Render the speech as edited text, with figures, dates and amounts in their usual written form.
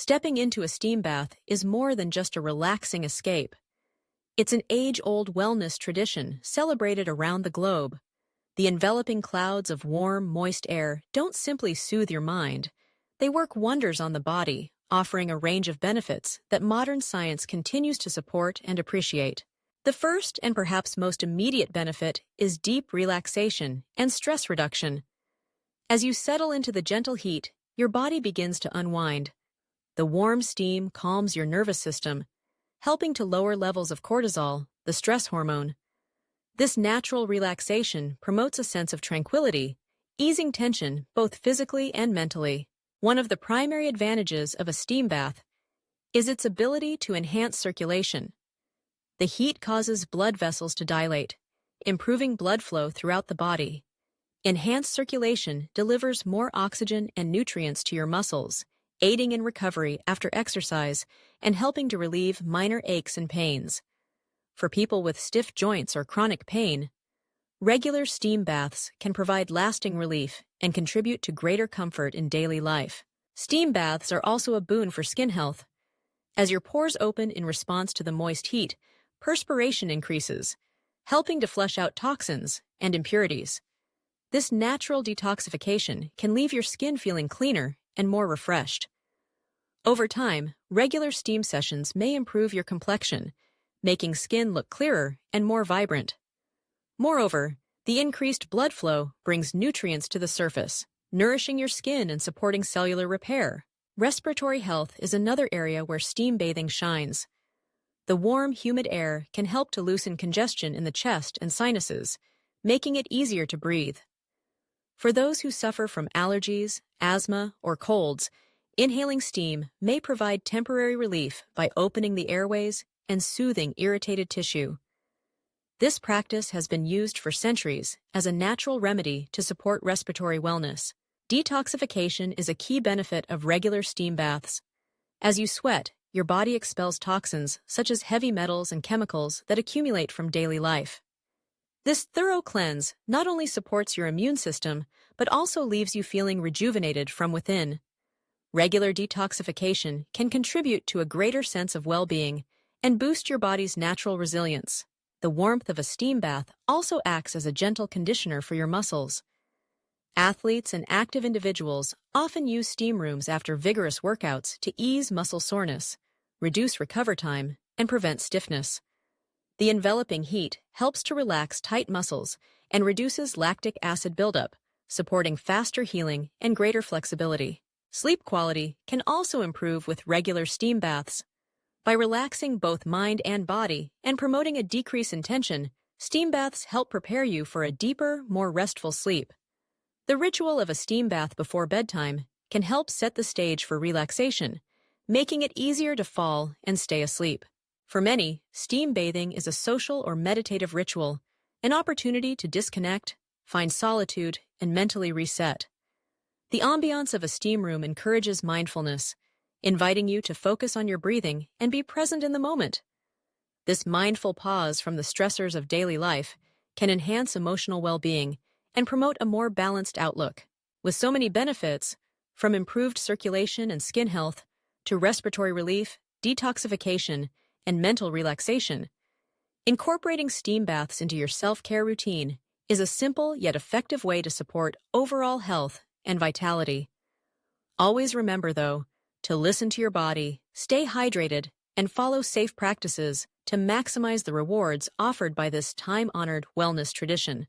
Stepping into a steam bath is more than just a relaxing escape. It's an age-old wellness tradition celebrated around the globe. The enveloping clouds of warm, moist air don't simply soothe your mind. They work wonders on the body, offering a range of benefits that modern science continues to support and appreciate. The first and perhaps most immediate benefit is deep relaxation and stress reduction. As you settle into the gentle heat, your body begins to unwind. The warm steam calms your nervous system, helping to lower levels of cortisol, the stress hormone. This natural relaxation promotes a sense of tranquility, easing tension both physically and mentally. One of the primary advantages of a steam bath is its ability to enhance circulation. The heat causes blood vessels to dilate, improving blood flow throughout the body. Enhanced circulation delivers more oxygen and nutrients to your muscles, aiding in recovery after exercise and helping to relieve minor aches and pains. For people with stiff joints or chronic pain, regular steam baths can provide lasting relief and contribute to greater comfort in daily life. Steam baths are also a boon for skin health. As your pores open in response to the moist heat, perspiration increases, helping to flush out toxins and impurities. This natural detoxification can leave your skin feeling cleaner and more refreshed. Over time, regular steam sessions may improve your complexion, making skin look clearer and more vibrant. Moreover, the increased blood flow brings nutrients to the surface, nourishing your skin and supporting cellular repair. Respiratory health is another area where steam bathing shines. The warm, humid air can help to loosen congestion in the chest and sinuses, making it easier to breathe. For those who suffer from allergies, asthma, or colds, inhaling steam may provide temporary relief by opening the airways and soothing irritated tissue. This practice has been used for centuries as a natural remedy to support respiratory wellness. Detoxification is a key benefit of regular steam baths. As you sweat, your body expels toxins such as heavy metals and chemicals that accumulate from daily life. This thorough cleanse not only supports your immune system, but also leaves you feeling rejuvenated from within. Regular detoxification can contribute to a greater sense of well-being and boost your body's natural resilience. The warmth of a steam bath also acts as a gentle conditioner for your muscles. Athletes and active individuals often use steam rooms after vigorous workouts to ease muscle soreness, reduce recover time, and prevent stiffness. The enveloping heat helps to relax tight muscles and reduces lactic acid buildup, supporting faster healing and greater flexibility. Sleep quality can also improve with regular steam baths. By relaxing both mind and body and promoting a decrease in tension, steam baths help prepare you for a deeper, more restful sleep. The ritual of a steam bath before bedtime can help set the stage for relaxation, making it easier to fall and stay asleep. For many, steam bathing is a social or meditative ritual, an opportunity to disconnect, find solitude, and mentally reset. The ambiance of a steam room encourages mindfulness, inviting you to focus on your breathing and be present in the moment. This mindful pause from the stressors of daily life can enhance emotional well-being and promote a more balanced outlook. With so many benefits, from improved circulation and skin health to respiratory relief, detoxification, and mental relaxation, incorporating steam baths into your self-care routine is a simple yet effective way to support overall health and vitality. Always remember, though, to listen to your body, stay hydrated, and follow safe practices to maximize the rewards offered by this time-honored wellness tradition.